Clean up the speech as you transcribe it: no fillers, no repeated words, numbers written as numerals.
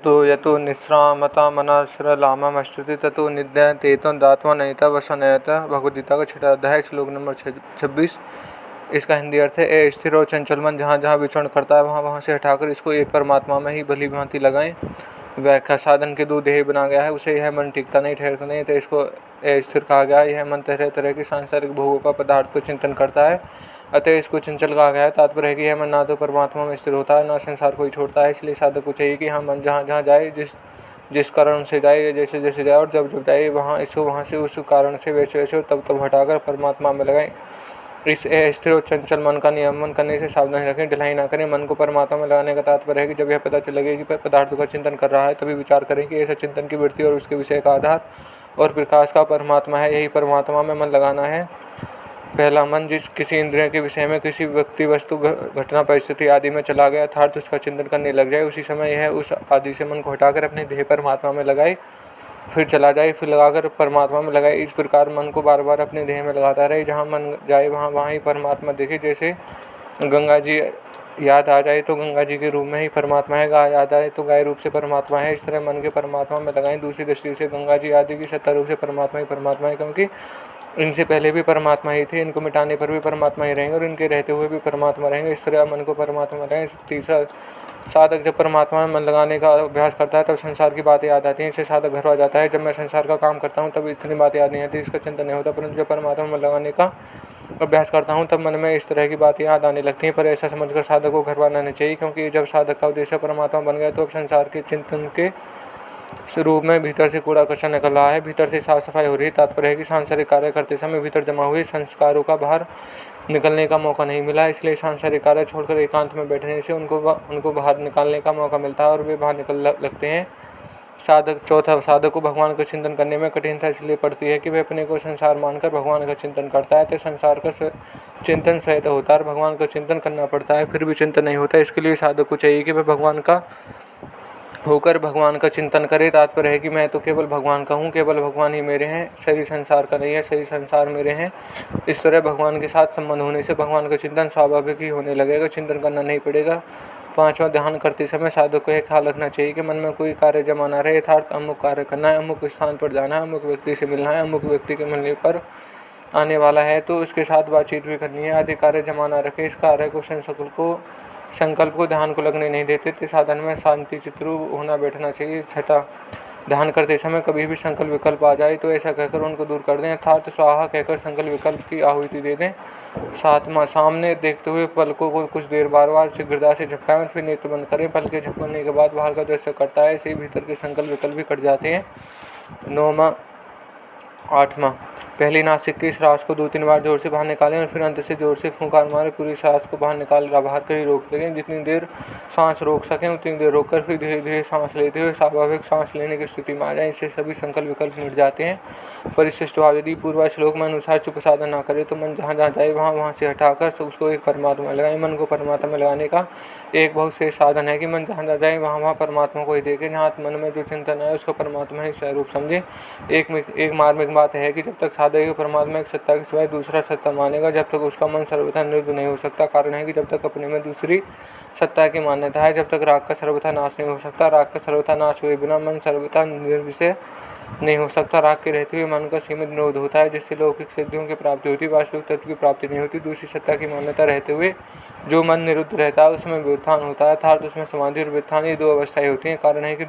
तो यतो निःश्रामतामनाश्रलाममश्नुते ततो निद्यायतेतं दात्वा नयिता वसनयता। भगवद्गीता का 6वां अध्याय श्लोक नंबर 26। इसका हिंदी अर्थ है, ए स्थिर और चंचल मन जहाँ जहाँ विचरण करता है वहाँ वहाँ से हटाकर इसको एक परमात्मा में ही भली भांति लगाएं। व्याख्या, साधन के 2 देह बना गया है, उसे यह मन टिकता नहीं, ठहरता नहीं, तो इसको स्थिर कहा गया है। यह मन तरह तरह की सांसारिक भोगों का पदार्थ को चिंतन करता है, अतः इसको चंचल कहा गया है। तात्पर्य है कि यह मन ना तो परमात्मा में स्थिर होता है, ना संसार को ही छोड़ता है। इसलिए साधक को चाहिए कि हाँ, मन जहाँ जहाँ जाए, जिस कारण से जाए, जैसे जैसे जाए और जब जब जाए, वहाँ से उस कारण से वैसे वैसे और तब तब हटाकर परमात्मा में लगाएं। इस स्थिर और चंचल मन का नियमन करने से सावधानी रखें, ढिलाई ना करें। मन को परमात्मा में लगाने का तात्पर्य है कि जब यह पता चले कि पदार्थों का चिंतन कर रहा है, तभी विचार करें कि ऐसा चिंतन की वृत्ति और उसके विषय का आधार और प्रकाश का परमात्मा है। यही परमात्मा में मन लगाना है। पहला, मन जिस किसी इंद्रिय के विषय में, किसी व्यक्ति, वस्तु, घटना, परिस्थिति आदि में चला गया अर्थात उसका चिंतन करने लग जाए, उसी समय यह उस आदि से मन को हटाकर अपने देह परमात्मा में लगाए, फिर चला जाए, फिर लगाकर परमात्मा में लगाए। इस प्रकार मन को बार बार अपने देह में लगाता रहे। जहाँ मन जाए वहाँ ही परमात्मा देखे। जैसे गंगा जी याद आ जाए तो गंगा जी के रूप में ही परमात्मा है, गाय याद आए तो गाय रूप से परमात्मा है। इस तरह मन के परमात्मा में लगाएं। दूसरी दृष्टि से गंगा जी आदि की सत्ता रूप से परमात्मा है, क्योंकि इनसे पहले भी परमात्मा ही थे, इनको मिटाने पर भी परमात्मा ही रहेंगे और इनके रहते हुए भी परमात्मा रहेंगे। इस तरह मन को परमात्मा में लगाएं। तीसरा, साधक जब परमात्मा में मन लगाने का अभ्यास करता है तब संसार की बातें याद आती हैं। इससे साधक घबरा जाता है। जब मैं संसार का काम करता हूँ तब इतनी बातें याद नहीं आती, इसका चिंतन नहीं होता, परंतु जब परमात्मा में मन लगाने का अभ्यास करता हूँ तब मन में इस तरह की बातें याद आने लगती हैं। पर ऐसा समझकर साधक को घबराना नहीं चाहिए, क्योंकि जब साधक का उद्देश्य परमात्मा बन गया तो अब संसार के चिंतन के रूप में भीतर से कूड़ा कचरा निकल रहा है, भीतर से साफ सफाई हो रही है। तात्पर्य है कि सांसारिक कार्य करते समय भीतर जमा हुए संस्कारों का बाहर निकलने का मौका नहीं मिला। इसलिए सांसारिक कार्य छोड़कर एकांत में बैठने से उनको बाहर निकालने का मौका मिलता है और वे बाहर निकल लगते हैं। चौथा, साधक को भगवान का चिंतन करने में कठिनता इसलिए पड़ती है कि वह अपने को संसार मानकर भगवान का चिंतन करता है, तो संसार का चिंतन सहित होता है, भगवान का चिंतन करना पड़ता है, फिर भी चिंतन नहीं होता। इसके लिए साधक को चाहिए कि वह भगवान का होकर भगवान का चिंतन करे। तात्पर्य है कि मैं तो केवल भगवान का हूँ, केवल भगवान ही मेरे हैं, शरीर संसार का नहीं है, शरीर संसार मेरे हैं। इस तरह भगवान के साथ संबंध होने से भगवान का चिंतन स्वाभाविक ही होने लगेगा, चिंतन करना नहीं पड़ेगा। 5वां, ध्यान करते समय साधक को एक ख्याल रखना चाहिए कि मन में कोई कार्य जमा ना रहे, अर्थात अमुक कार्य करना है, अमुक स्थान पर जाना है, अमुक व्यक्ति से मिलना है, अमुक व्यक्ति के मिलने पर आने वाला है तो उसके साथ बातचीत भी करनी है, आदि कार्य जमा ना रखे। इस कार्य को संकल्प को ध्यान को लगने नहीं देते, तो साधन में शांति चित्तरू होना बैठना चाहिए। 6, ध्यान करते समय कभी भी संकल्प विकल्प आ जाए तो ऐसा कहकर उनको दूर कर दें, अर्थात स्वाहा कहकर संकल्प विकल्प की आहुति दे दें। 7वां, सामने देखते हुए पलकों को कुछ देर बार बार शीघ्रता से झपकाएं और फिर नेत्र बंद करें। पल के झपकने के बाद बाहर का दृश्य करता है, इसी भीतर के संकल्प विकल्प भी कट जाते हैं। 8वां, पहली नासिक की श्वास को 2-3 बार जोर से बाहर निकालें और फिर अंत से जोर से फूंकार मारें। पूरी श्वास को बाहर कर ही रोक दें। जितनी देर सांस रोक सकें उतनी देर रोककर फिर धीरे धीरे सांस लेते हुए स्वाभाविक सांस लेने की स्थिति में आ जाएं। इससे सभी संकल्प विकल्प मिट जाते हैं। परिशिष्ट भाव, यदि पूर्व श्लोक में अनुसार चुप साधन ना करे तो मन जहाँ जहाँ जाए वहाँ से हटाकर उसको एक परमात्मा में लगाए। मन को परमात्मा में लगाने का एक बहुत से साधन है कि मन जहाँ जहाँ जाए वहाँ परमात्मा को ही देखे। जहाँ मन में जो चिंतन है उसको परमात्मा ही स्वरूप समझे। एक मार्मिक बात है कि जब तक साधक परमात्मा एक सत्ता के सिवाय दूसरा सत्ता मानेगा, जब तक उसका मन सर्वथा निरुद्ध नहीं हो सकता। कारण है कि जब तक अपने में दूसरी सत्ता की मान्यता है, जब तक राग का सर्वथा नाश नहीं हो सकता। राग का सर्वथा नाश हुए बिना मन सर्वथा निर्विषय नहीं हो सकता। राग के रहते हुए मन का सीमित निरोध होता है, जिससे लौकिक सिद्धियों की प्राप्ति होती, वास्तविक तत्व की प्राप्ति नहीं होती। दूसरी सत्ता की मान्यता रहते हुए जो मन निरुद्ध रहता है उसमें व्युत्थान होता है, अर्थात उसमें समाधि और व्युत्थान, ये 2 अवस्थाएं होती हैं। कारण है कि